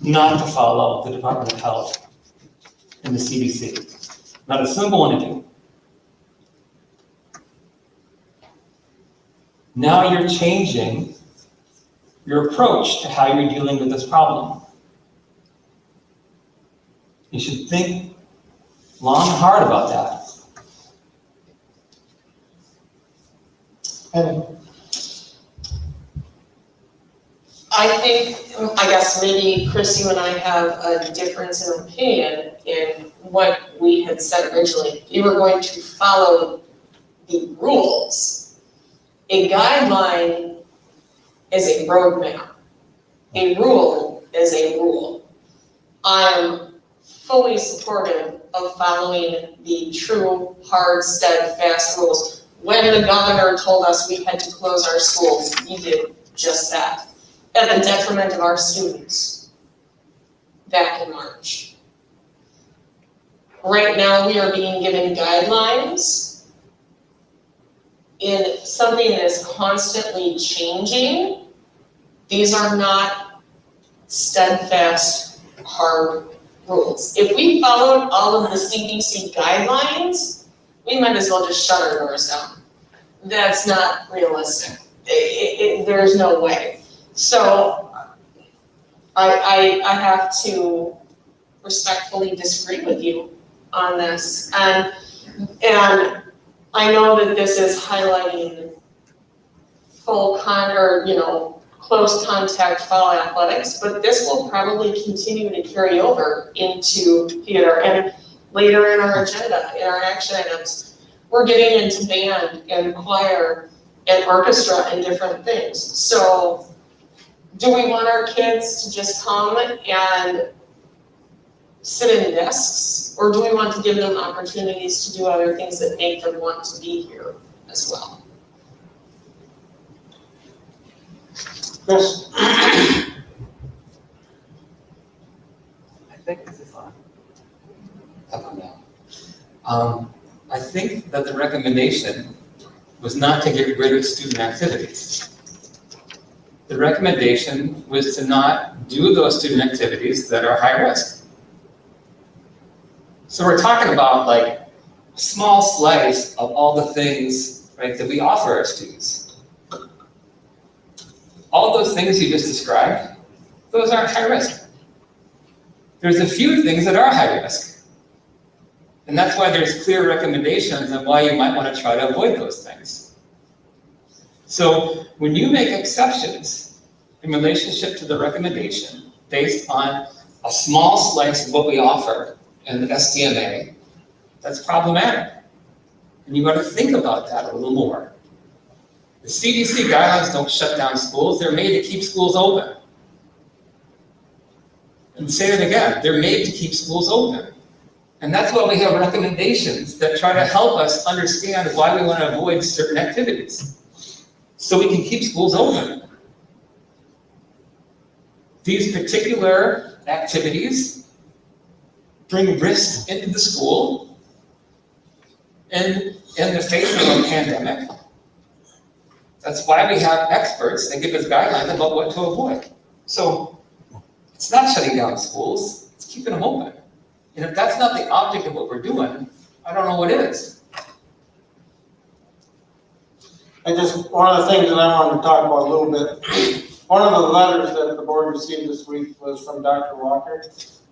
not to follow the Department of Health and the CDC. Not a single one of you. Now you're changing your approach to how you're dealing with this problem. You should think long and hard about that. and I guess maybe Chris, you and I have a difference in opinion in what we had said originally. You were going to follow the rules. A guideline is a roadmap. A rule is a rule. I'm fully supportive of following the true, hard, steadfast rules. When the governor told us we had to close our schools, we did just that, at the detriment of our students back in March. Right now, we are being given guidelines in something that is constantly changing. These are not steadfast, hard rules. If we followed all of the CDC guidelines, we might as well just shut our doors down. That's not realistic. There's no way. So I have to respectfully disagree with you on this. And I know that this is highlighting close contact fall athletics, but this will probably continue to carry over into theater and later in our agenda, in our action items. we're getting into band and choir and orchestra and different things. So do we want our kids to just come and sit in desks? Or do we want to give them opportunities to do other things that make them want to be here as well? Chris? I think this is on. How about now? I think that the recommendation was not to get rid of student activities. The recommendation was to not do those student activities that are high risk. So we're talking about like a small slice of all the things, right, that we offer our students. All those things you just described, those aren't high risk. There's a few things that are high risk. And that's why there's clear recommendations on why you might want to try to avoid those things. So when you make exceptions in relationship to the recommendation based on a small slice of what we offer in the SDMA, that's problematic. And you got to think about that a little more. The CDC guidelines don't shut down schools, they're made to keep schools open. And say it again, they're made to keep schools open. And that's why we have recommendations that try to help us understand why we want to avoid certain activities, so we can keep schools open. These particular activities bring risk into the school in the face of a pandemic. That's why we have experts that give us guidelines about what to avoid. So it's not shutting down schools, it's keeping them open. And if that's not the object of what we're doing, I don't know what is. One of the things that I wanted to talk about a little bit, one of the letters that the board received this week was from Dr. Walker,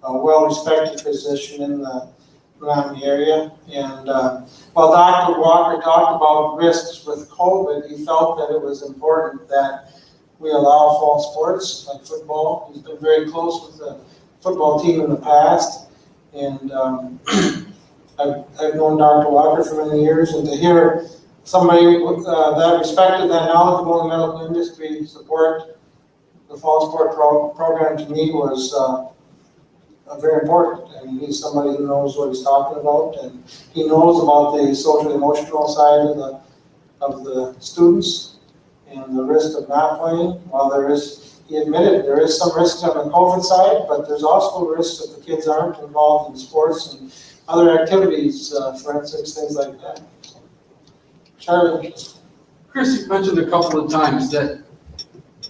a well-respected physician in the Menomonie area. And while Dr. Walker talked about risks with COVID, he felt that it was important that we allow fall sports like football. He's been very close with the football team in the past. And I've known Dr. Walker for many years, and to hear somebody that respected, that knowledgeable in the medical industry support the fall sport program to me was very important. I mean, he's somebody who knows what he's talking about, and he knows about the social emotional side of the students and the risk of not playing. While he admitted there is some risk on the COVID side, but there's also risks if the kids aren't involved in sports and other activities, forensics, things like that. Charlie? Chris, you mentioned a couple of times that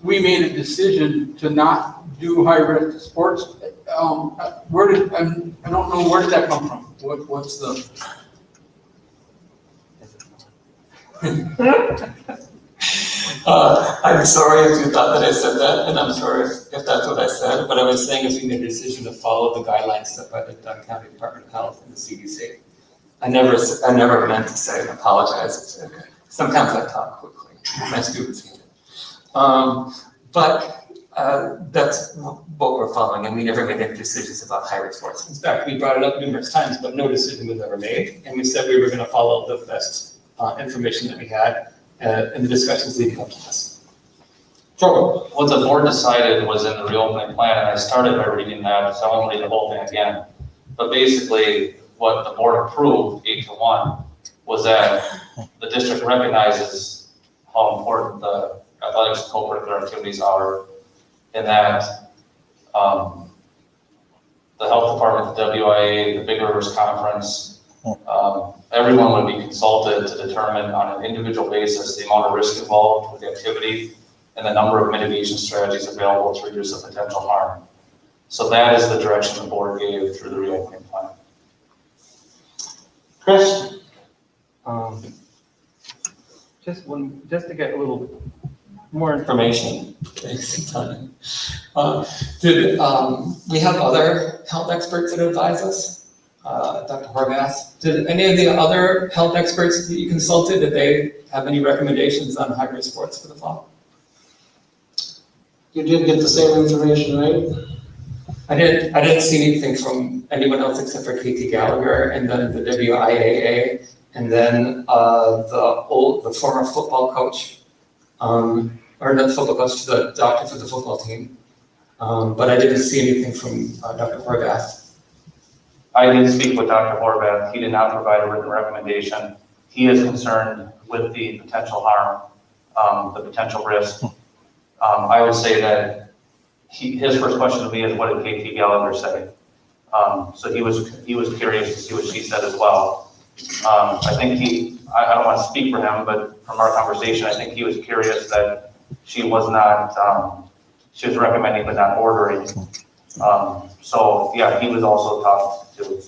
we made a decision to not do high-risk sports. I don't know, where did that come from? What's the? I'm sorry if you thought that I said that, and I'm sorry if that's what I said. What I was saying is we made a decision to follow the guidelines set by the Dunn County Department of Health and the CDC. I never meant to say and apologize. Sometimes I talk quickly. My students hate it. But that's what we're following, and we never made any decisions about high-risk sports. In fact, we brought it up numerous times, but no decision was ever made. And we said we were going to follow the best information that we had in the discussions leading up to this. Joe? What the board decided was in the reopening plan, and I started by reading that, so I won't read the whole thing again. But basically, what the board approved 8-1 was that the district recognizes how important the athletics and co-curricular activities are, and that the health department, the WIA, the Big Rivers Conference, everyone would be consulted to determine on an individual basis the amount of risk involved with the activity and the number of mitigation strategies available to reduce the potential harm. So that is the direction the board gave through the reopening plan. Chris? Just to get a little more Information. Did we have other health experts that advise us? Dr. Horvath, did any of the other health experts that you consulted, did they have any recommendations on high-risk sports for the fall? You did get the same information, right? I didn't see anything from anyone else except for KT Gallagher and then the WIAA and then the former football coach, or not the football coach, the doctor for the football team. But I didn't see anything from Dr. Horvath. I did speak with Dr. Horvath. He did not provide a written recommendation. He is concerned with the potential harm, the potential risk. I would say that his first question to me is, what did KT Gallagher say? So he was curious to see what she said as well. I think I don't want to speak for him, but from our conversation, I think he was curious that she was not, she was recommending but not ordering. So yeah, he was also talked to.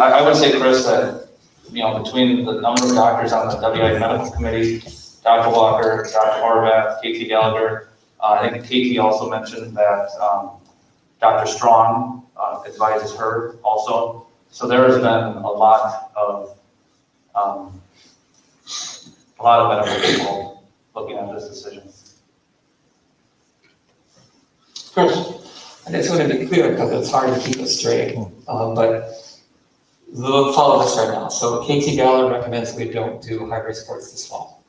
I would say, Chris, that, between the number of doctors on the WI medical committee, Dr. Walker, Dr. Horvath, KT Gallagher, I think KT also mentioned that Dr. Strong advises her also. So there has been a lot of medical people looking at this decision. Chris? I just want to be clear because it's hard to keep it straight, but we'll follow this right now. So KT Gallagher recommends we don't do hybrid sports this fall.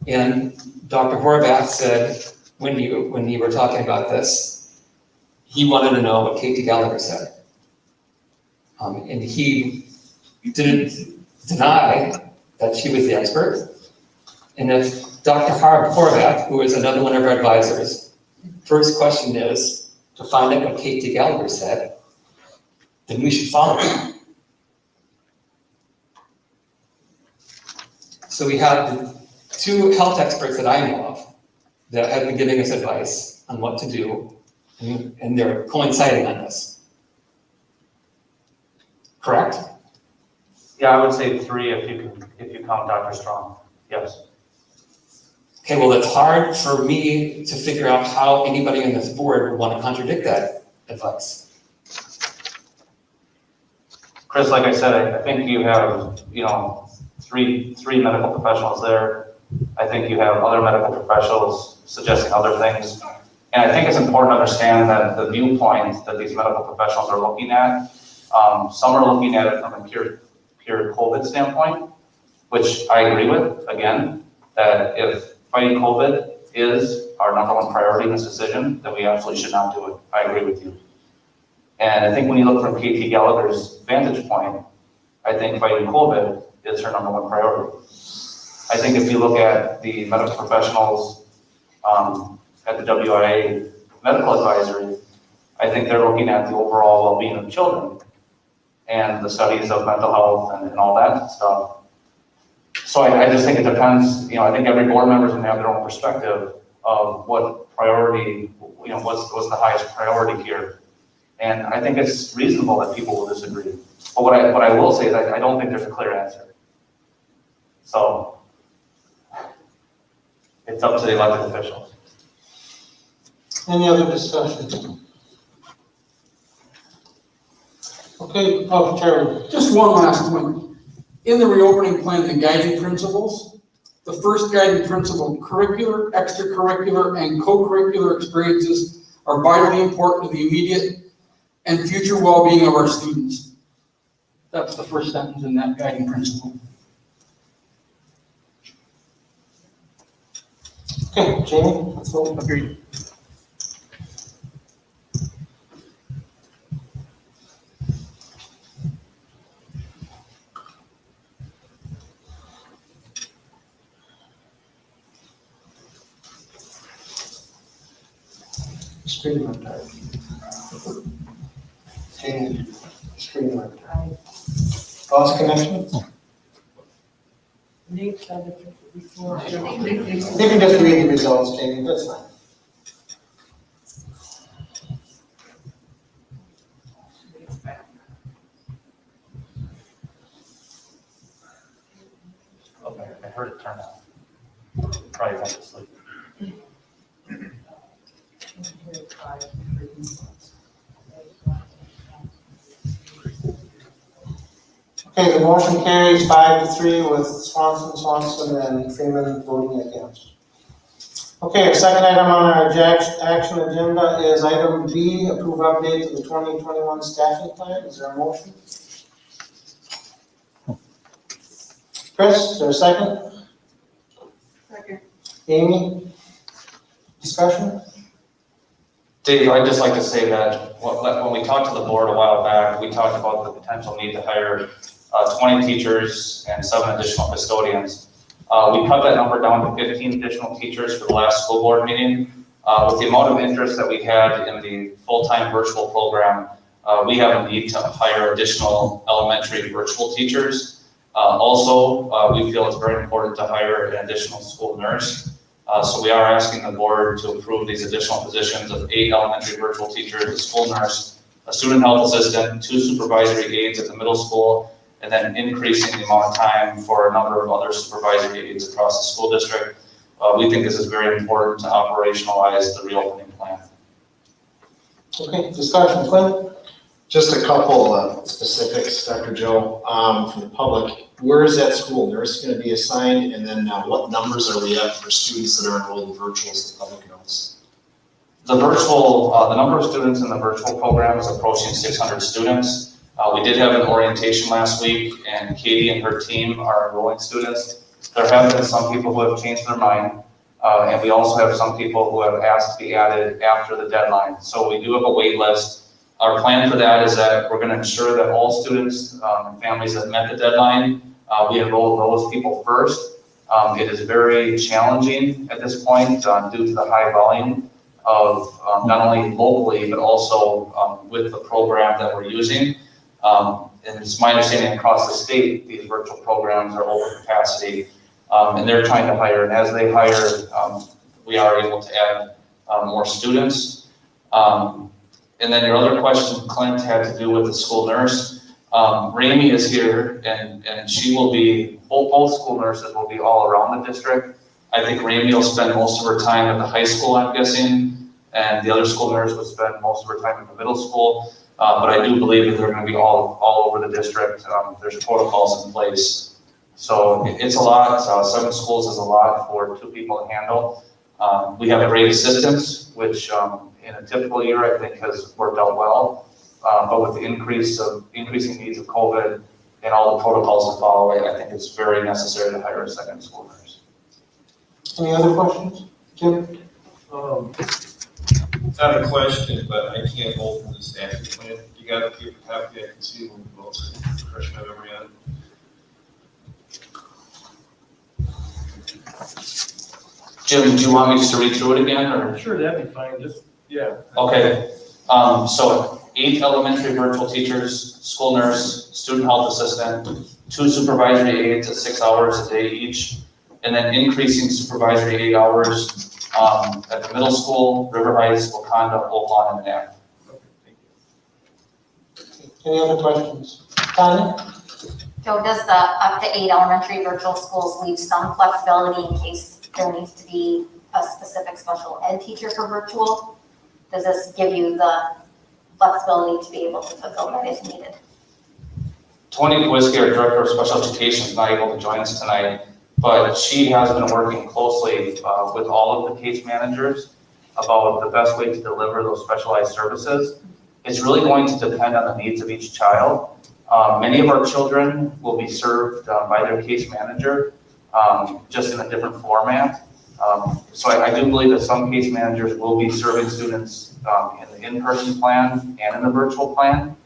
And Dr. Horvath said, when you were talking about this, he wanted to know what KT Gallagher said. And he didn't deny that she was the expert. And if Dr. Horvath, who is another one of our advisors, first question is to find out what KT Gallagher said, then we should follow it. So we have two health experts that I know of that have been giving us advice on what to do, and they're coinciding on this. Correct? Yeah, I would say 3 if you count Dr. Strong. Yes. Okay, well, it's hard for me to figure out how anybody on this board would want to contradict that advice. Chris, like I said, I think you have, three medical professionals there. I think you have other medical professionals suggesting other things. And I think it's important to understand that the viewpoint that these medical professionals are looking at, some are looking at it from a pure COVID standpoint, which I agree with, again, that if fighting COVID is our #1 priority in this decision, then we absolutely should not do it. I agree with you. And I think when you look from KT Gallagher's vantage point, I think fighting COVID is her #1 priority. I think if you look at the medical professionals at the WIA Medical Advisory, I think they're looking at the overall well-being of children and the studies of mental health and all that stuff. So I just think it depends, I think every board member is going to have their own perspective of what priority, what's the highest priority here. And I think it's reasonable that people will disagree. But what I will say is I don't think there's a clear answer. So it's up to the elected officials. Any other discussion? Okay, Terry. Just one last one. In the reopening plan, the guiding principles, the first guiding principle, curricular, extracurricular, and co-curricular experiences are vitally important to the immediate and future well-being of our students. That's the first sentence in that guiding principle. Okay, Jamie, let's vote. Agreed. Screen went dark. Jamie, screen went dark. Lost connection? Nate said it before. You can just read the results, Jamie, that's fine. Okay, I heard it turn on. Probably went to sleep. Okay, the motion carries 5-3 with Swanson, and Freeman voting against. Okay, our second item on our action agenda is item B, approve update to the 2021 staffing plan. Is there a motion? Chris, is there a second? Second. Amy? Discussion? Dave, I'd just like to say that when we talked to the board a while back, we talked about the potential need to hire 20 teachers and 7 additional custodians. We cut that number down to 15 additional teachers for the last school board meeting. With the amount of interest that we had in the full-time virtual program, we have a need to hire additional elementary virtual teachers. Also, we feel it's very important to hire an additional school nurse. So we are asking the board to approve these additional positions of 8 elementary virtual teachers, a school nurse, a student health assistant, 2 supervisory aides at the middle school, and then increasing the amount of time for a number of other supervisory aides across the school district. We think this is very important to operationalize the reopening plan. Okay, discussion, Clint? Just a couple of specifics, Dr. Joe, from the public. Where is that school nurse going to be assigned? And then what numbers are we at for students that are enrolled in virtual, so the public knows? The number of students in the virtual program is approaching 600 students. We did have an orientation last week, and Katie and her team are enrolling students. There have been some people who have changed their mind, and we also have some people who have asked to be added after the deadline. So we do have a wait list. Our plan for that is that we're going to ensure that all students and families that met the deadline, we enroll those people first. It is very challenging at this point due to the high volume of not only locally, but also with the program that we're using. And it's my understanding across the state, these virtual programs are over capacity, and they're trying to hire. And as they hire, we are able to add more students. And then your other question, Clint, had to do with the school nurse. Ramey is here, and she will be, both school nurses will be all around the district. I think Ramey will spend most of her time at the high school, I'm guessing, and the other school nurse would spend most of her time in the middle school. But I do believe that they're going to be all over the district. There's protocols in place. So it's a lot. 7 schools is a lot for 2 people to handle. We have great assistance, which in a typical year, I think has worked out well. But with the increasing needs of COVID and all the protocols to follow, I think it's very necessary to hire a second school nurse. Any other questions? Jim? Not a question, but I can't open the staffing plan. You got a paper copy I can see when we go to refresh my memory on it. Jim, do you want me just to read through it again, or? Sure, that'd be fine, just, yeah. Okay, so 8 elementary virtual teachers, school nurse, student health assistant, 2 supervisory aides at 6 hours a day each, and then increasing supervisory aid hours at the middle school, River Heights, Wakanda, Oakland, and Knapp. Any other questions? Tanya? Joe, does the up to 8 elementary virtual schools leave some flexibility in case there needs to be a specific special ed teacher for virtual? Does this give you the flexibility to be able to fulfill that if needed? Tony Kwiski, our Director of Special Education, is not able to join us tonight, but she has been working closely with all of the case managers about the best way to deliver those specialized services. It's really going to depend on the needs of each child. Many of our children will be served by their case manager, just in a different format. So I do believe that some case managers will be serving students in the in-person plan and in the virtual plan.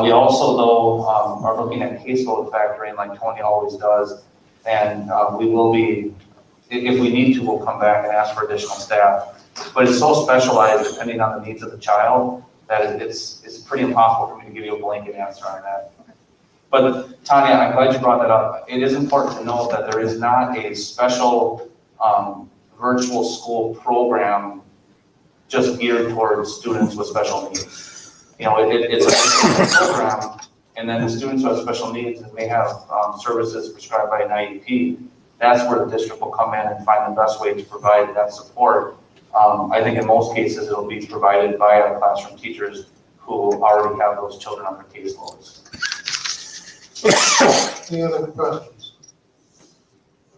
We also, though, are looking at caseload factoring like Tony always does. And we will be, if we need to, we'll come back and ask for additional staff. But it's so specialized depending on the needs of the child that it's pretty impossible for me to give you a blanket answer on that. But Tanya, I'm glad you brought that up. It is important to note that there is not a special virtual school program just geared towards students with special needs. You know, it's a program, and then the students who have special needs may have services prescribed by an IEP. That's where the district will come in and find the best way to provide that support. I think in most cases it'll be provided by our classroom teachers who already have those children on their caseloads. Any other questions?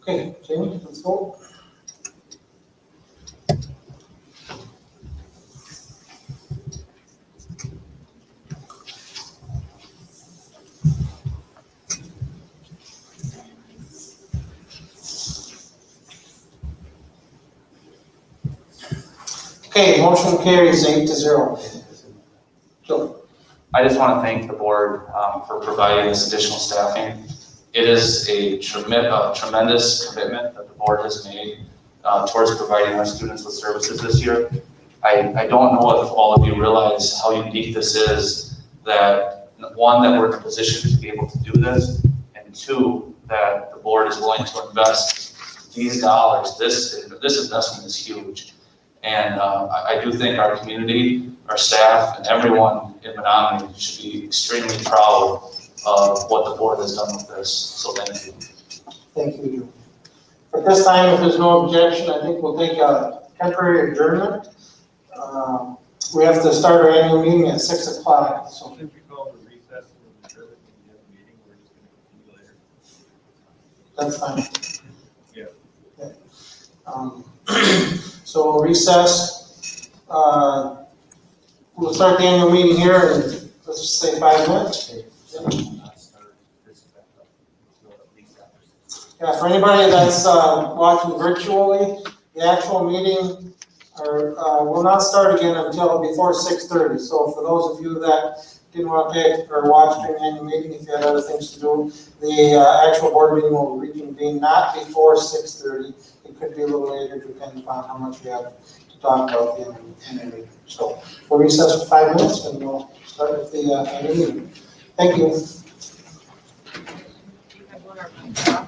Okay, Jamie, let's go. Okay, motion carries 8-0. Joe, I just want to thank the board for providing this additional staffing. It is a tremendous commitment that the board has made towards providing our students with services this year. I don't know if all of you realize how unique this is, that one, that we're in a position to be able to do this, and two, that the board is willing to invest these dollars. This investment is huge. And I do think our community, our staff, and everyone in Menomonie should be extremely proud of what the board has done with this. So thank you. thank you. At this time, if there's no objection, I think we'll take a temporary adjournment. We have to start our annual meeting at 6 o'clock, so. Should we call the recess and adjourn it when we have a meeting, we're just gonna continue later? That's fine. Yeah. Okay. So we'll recess. We'll start the annual meeting here in, let's just say 5 minutes. Yeah, for anybody that's watching virtually, the actual meeting will not start again until before 6:30. So for those of you that didn't want to pay or watch during the annual meeting, if you had other things to do, the actual board meeting will reconvene not before 6:30. It could be a little later, depending upon how much we have to talk about the annual meeting. So we'll recess for 5 minutes and we'll start with the annual meeting. Thank you.